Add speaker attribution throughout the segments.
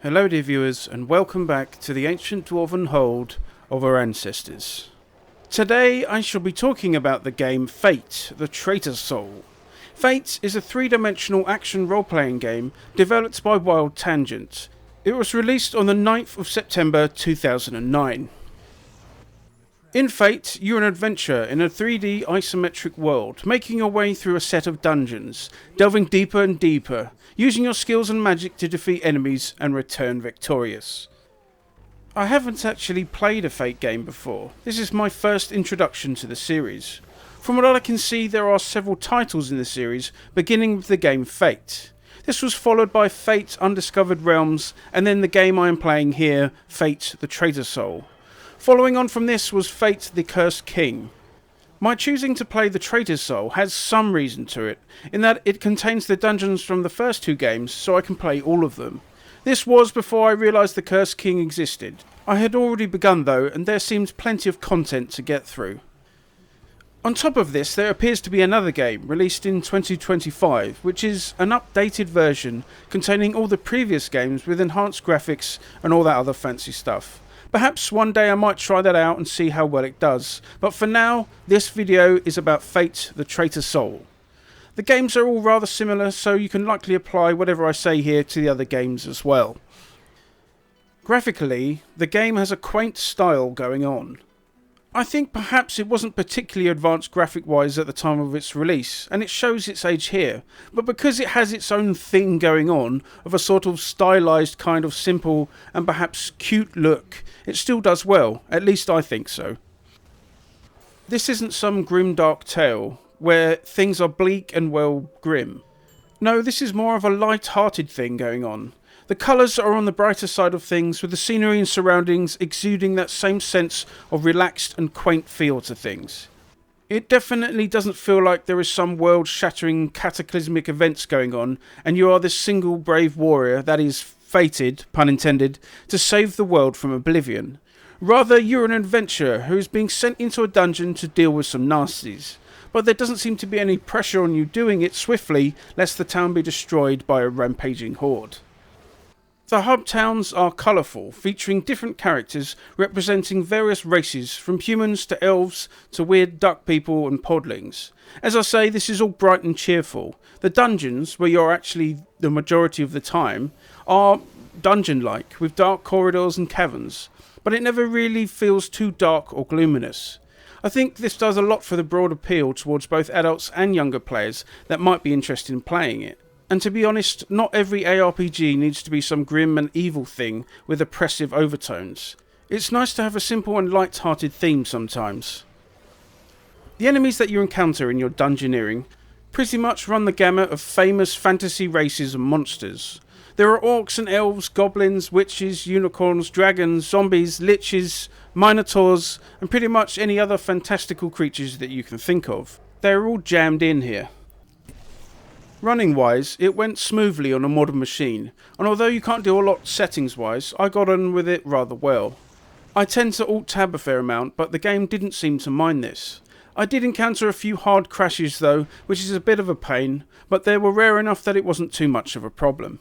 Speaker 1: Hello dear viewers, and welcome back to the ancient dwarven hold of our ancestors. Today I shall be talking about the game Fate, the Traitor Soul. Fate is a three-dimensional action role-playing game developed by Wild Tangent. It was released on the 9th of September 2009. In Fate, you're an adventurer in a 3D isometric world, making your way through a set of dungeons, delving deeper and deeper, using your skills and magic to defeat enemies and return victorious. I haven't actually played a Fate game before. This is my first introduction to the series. From what I can see, there are several titles in the series, beginning with the game Fate. This was followed by Fate Undiscovered Realms, and then the game I am playing here, Fate the Traitor Soul. Following on from this was Fate the Cursed King. My choosing to play the Traitor Soul has some reason to it, in that it contains the dungeons from the first two games, so I can play all of them. This was before I realised the Cursed King existed. I had already begun though, and there seemed plenty of content to get through. On top of this, there appears to be another game, released in 2025, which is an updated version containing all the previous games with enhanced graphics and all that other fancy stuff. Perhaps one day I might try that out and see how well it does, but for now, this video is about Fate the Traitor Soul. The games are all rather similar, so you can likely apply whatever I say here to the other games as well. Graphically, the game has a quaint style going on. I think perhaps it wasn't particularly advanced graphic-wise at the time of its release, and it shows its age here, but because it has its own thing going on, of a sort of stylised kind of simple and perhaps cute look, it still does well, at least I think so. This isn't some grim dark tale, where things are bleak and well grim. No, this is more of a light-hearted thing going on. The colours are on the brighter side of things, with the scenery and surroundings exuding that same sense of relaxed and quaint feel to things. It definitely doesn't feel like there is some world-shattering cataclysmic events going on, and you are this single brave warrior that is fated, pun intended, to save the world from oblivion. Rather, you're an adventurer who is being sent into a dungeon to deal with some nasties. But there doesn't seem to be any pressure on you doing it swiftly, lest the town be destroyed by a rampaging horde. The hub towns are colourful, featuring different characters representing various races, from humans to elves to weird duck people and podlings. As I say, this is all bright and cheerful. The dungeons, where you're actually the majority of the time, are dungeon-like, with dark corridors and caverns, but it never really feels too dark or gloominous. I think this does a lot for the broad appeal towards both adults and younger players that might be interested in playing it. And to be honest, not every ARPG needs to be some grim and evil thing with oppressive overtones. It's nice to have a simple and light-hearted theme sometimes. The enemies that you encounter in your dungeoneering pretty much run the gamut of famous fantasy races and monsters. There are orcs and elves, goblins, witches, unicorns, dragons, zombies, liches, minotaurs, and pretty much any other fantastical creatures that you can think of. They are all jammed in here. Running wise, it went smoothly on a modern machine, and although you can't do a lot settings wise, I got on with it rather well. I tend to alt-tab a fair amount, but the game didn't seem to mind this. I did encounter a few hard crashes though, which is a bit of a pain, but they were rare enough that it wasn't too much of a problem.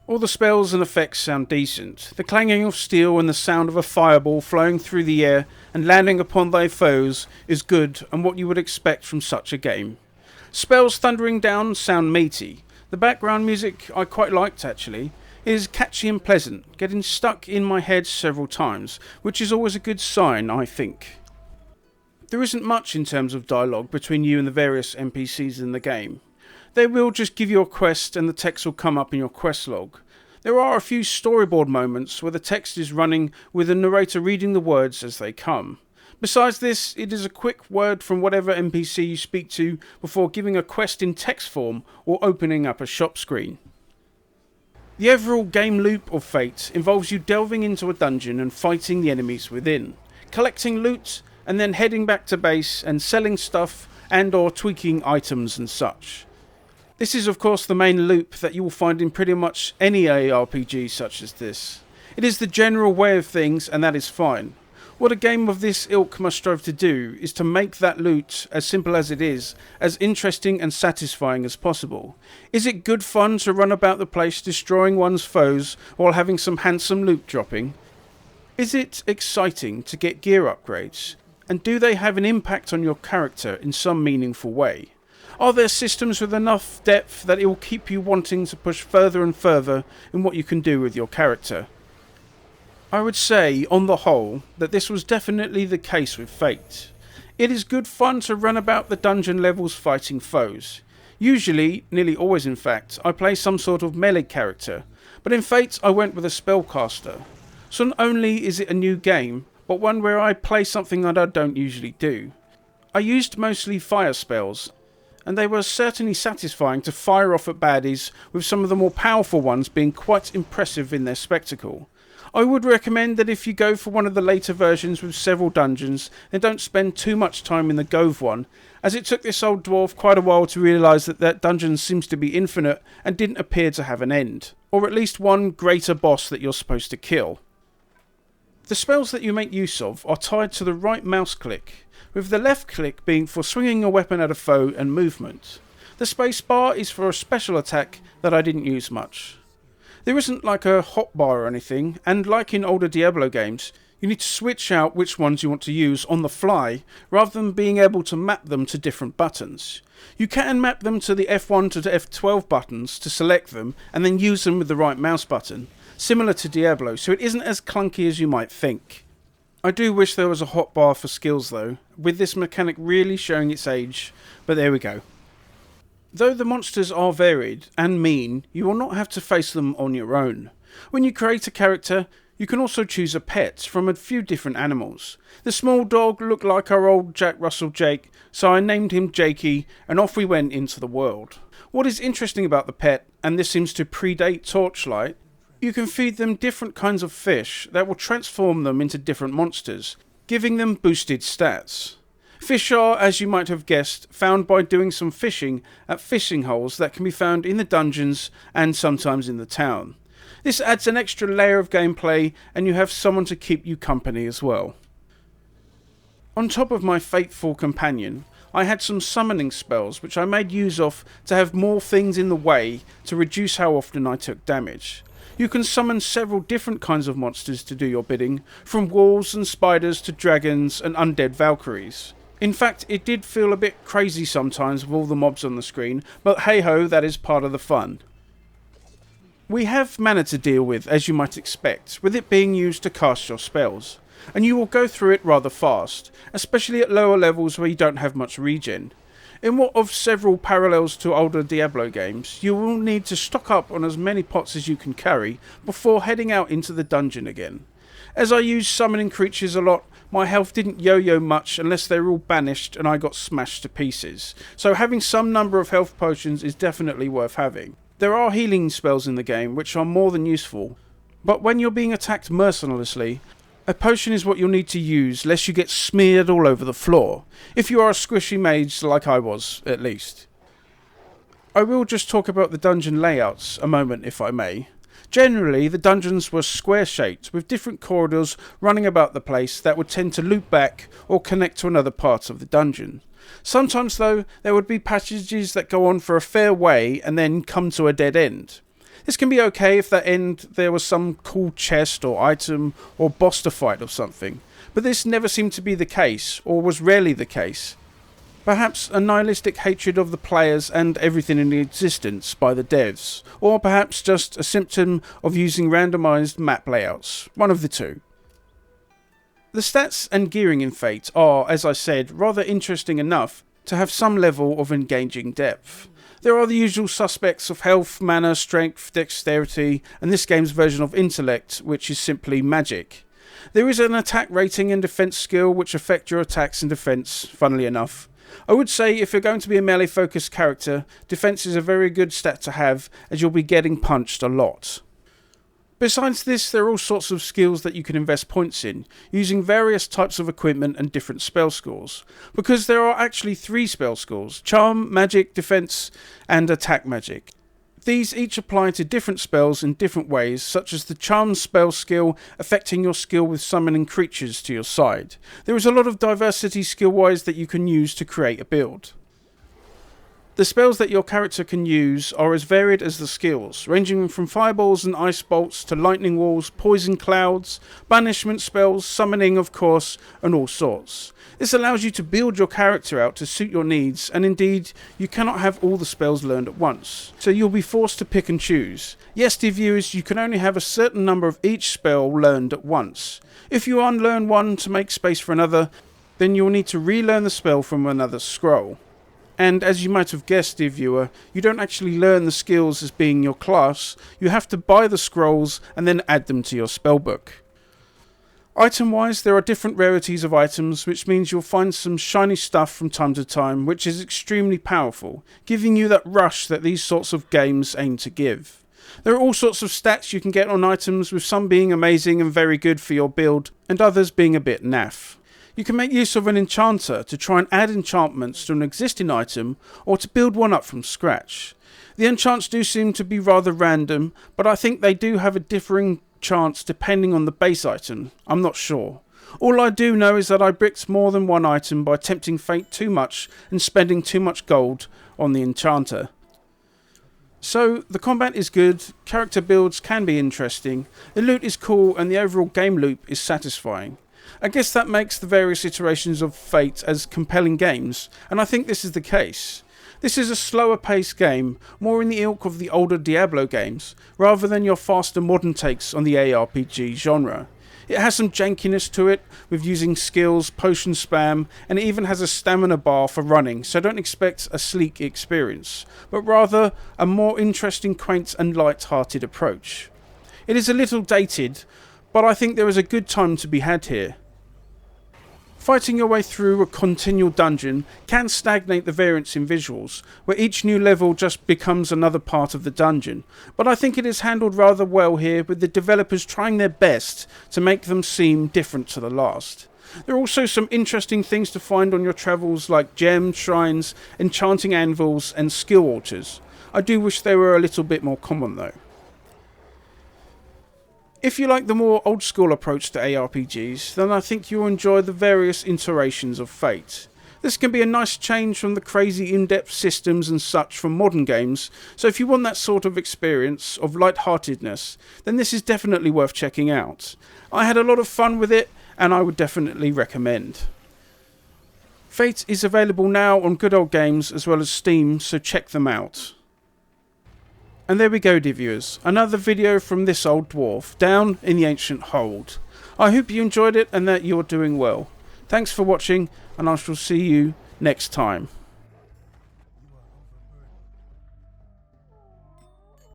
Speaker 1: All the spells and effects sound decent. The clanging of steel and the sound of a fireball flowing through the air and landing upon thy foes is good and what you would expect from such a game. Spells thundering down sound meaty. The background music I quite liked actually. It is catchy and pleasant, getting stuck in my head several times, which is always a good sign, I think. There isn't much in terms of dialogue between you and the various NPCs in the game. They will just give you a quest and the text will come up in your quest log. There are a few storyboard moments where the text is running with the narrator reading the words as they come. Besides this, it is a quick word from whatever NPC you speak to before giving a quest in text form or opening up a shop screen. The overall game loop of Fate involves you delving into a dungeon and fighting the enemies within, collecting loot and then heading back to base and selling stuff and or tweaking items and such. This is of course the main loop that you will find in pretty much any ARPG such as this. It is the general way of things and that is fine. What a game of this ilk must strive to do is to make that loot, as simple as it is, as interesting and satisfying as possible. Is it good fun to run about the place destroying one's foes while having some handsome loot dropping? Is it exciting to get gear upgrades? And do they have an impact on your character in some meaningful way? Are there systems with enough depth that it will keep you wanting to push further and further in what you can do with your character? I would say, on the whole, that this was definitely the case with Fate. It is good fun to run about the dungeon levels fighting foes. Usually, nearly always in fact, I play some sort of melee character, but in Fate I went with a spellcaster. So not only is it a new game, but one where I play something that I don't usually do. I used mostly fire spells, and they were certainly satisfying to fire off at baddies, with some of the more powerful ones being quite impressive in their spectacle. I would recommend that if you go for one of the later versions with several dungeons, then don't spend too much time in the Gove one, as it took this old dwarf quite a while to realise that dungeon seems to be infinite and didn't appear to have an end, or at least one greater boss that you're supposed to kill. The spells that you make use of are tied to the right mouse click, with the left click being for swinging a weapon at a foe and movement. The space bar is for a special attack that I didn't use much. There isn't like a hotbar or anything, and like in older Diablo games, you need to switch out which ones you want to use on the fly, rather than being able to map them to different buttons. You can map them to the F1 to F12 buttons to select them, and then use them with the right mouse button, similar to Diablo, so it isn't as clunky as you might think. I do wish there was a hotbar for skills though, with this mechanic really showing its age, but there we go. Though the monsters are varied and mean, you will not have to face them on your own. When you create a character, you can also choose a pet from a few different animals. The small dog looked like our old Jack Russell Jake, so I named him Jakey, and off we went into the world. What is interesting about the pet, and this seems to predate Torchlight, you can feed them different kinds of fish that will transform them into different monsters, giving them boosted stats. Fish are, as you might have guessed, found by doing some fishing at fishing holes that can be found in the dungeons and sometimes in the town. This adds an extra layer of gameplay, and you have someone to keep you company as well. On top of my faithful companion, I had some summoning spells which I made use of to have more things in the way to reduce how often I took damage. You can summon several different kinds of monsters to do your bidding, from wolves and spiders to dragons and undead Valkyries. In fact, it did feel a bit crazy sometimes with all the mobs on the screen, but hey ho, that is part of the fun. We have mana to deal with, as you might expect, with it being used to cast your spells, and you will go through it rather fast, especially at lower levels where you don't have much regen. In what of several parallels to older Diablo games, you will need to stock up on as many pots as you can carry before heading out into the dungeon again. As I used summoning creatures a lot, my health didn't yo-yo much unless they were all banished and I got smashed to pieces, so having some number of health potions is definitely worth having. There are healing spells in the game which are more than useful, but when you're being attacked mercilessly, a potion is what you'll need to use lest you get smeared all over the floor, if you are a squishy mage like I was, at least. I will just talk about the dungeon layouts a moment if I may. Generally, the dungeons were square-shaped, with different corridors running about the place that would tend to loop back or connect to another part of the dungeon. Sometimes, though, there would be passages that go on for a fair way and then come to a dead end. This can be okay if that end there was some cool chest or item or boss to fight or something, but this never seemed to be the case, or was rarely the case. Perhaps a nihilistic hatred of the players and everything in existence by the devs, or perhaps just a symptom of using randomised map layouts, one of the two. The stats and gearing in Fate are, as I said, rather interesting enough to have some level of engaging depth. There are the usual suspects of health, mana, strength, dexterity, and this game's version of intellect, which is simply magic. There is an attack rating and defense skill which affect your attacks and defense, funnily enough. I would say if you're going to be a melee focused character, defense is a very good stat to have, as you'll be getting punched a lot. Besides this, there are all sorts of skills that you can invest points in, using various types of equipment and different spell scores, because there are actually 3 spell scores: charm, magic, defense, and attack magic. These each apply to different spells in different ways, such as the charm spell skill affecting your skill with summoning creatures to your side. There is a lot of diversity skill-wise that you can use to create a build. The spells that your character can use are as varied as the skills, ranging from fireballs and ice bolts to lightning walls, poison clouds, banishment spells, summoning of course, and all sorts. This allows you to build your character out to suit your needs, and indeed, you cannot have all the spells learned at once, so you'll be forced to pick and choose. Yes, dear viewers, you can only have a certain number of each spell learned at once. If you unlearn one to make space for another, then you'll need to relearn the spell from another scroll. And as you might have guessed, dear viewer, you don't actually learn the skills as being your class, you have to buy the scrolls and then add them to your spellbook. Item wise, there are different rarities of items, which means you'll find some shiny stuff from time to time, which is extremely powerful, giving you that rush that these sorts of games aim to give. There are all sorts of stats you can get on items, with some being amazing and very good for your build, and others being a bit naff. You can make use of an enchanter to try and add enchantments to an existing item, or to build one up from scratch. The enchants do seem to be rather random, but I think they do have a differing chance depending on the base item. I'm not sure. All I do know is that I bricked more than one item by tempting fate too much and spending too much gold on the enchanter. So, the combat is good, character builds can be interesting, the loot is cool, and the overall game loop is satisfying. I guess that makes the various iterations of Fate as compelling games, and I think this is the case. This is a slower paced game, more in the ilk of the older Diablo games, rather than your faster modern takes on the ARPG genre. It has some jankiness to it, with using skills, potion spam, and it even has a stamina bar for running, so don't expect a sleek experience, but rather a more interesting, quaint and light-hearted approach. It is a little dated, but I think there is a good time to be had here. Fighting your way through a continual dungeon can stagnate the variance in visuals, where each new level just becomes another part of the dungeon, but I think it is handled rather well here, with the developers trying their best to make them seem different to the last. There are also some interesting things to find on your travels, like gems, shrines, enchanting anvils and skill altars. I do wish they were a little bit more common though. If you like the more old school approach to ARPGs, then I think you'll enjoy the various iterations of Fate. This can be a nice change from the crazy in-depth systems and such from modern games, so if you want that sort of experience of light-heartedness, then this is definitely worth checking out. I had a lot of fun with it, and I would definitely recommend. Fate is available now on Good Old Games as well as Steam, so check them out. And there we go, dear viewers, another video from this old dwarf, down in the ancient hold. I hope you enjoyed it and that you're doing well. Thanks for watching, and I shall see you next time.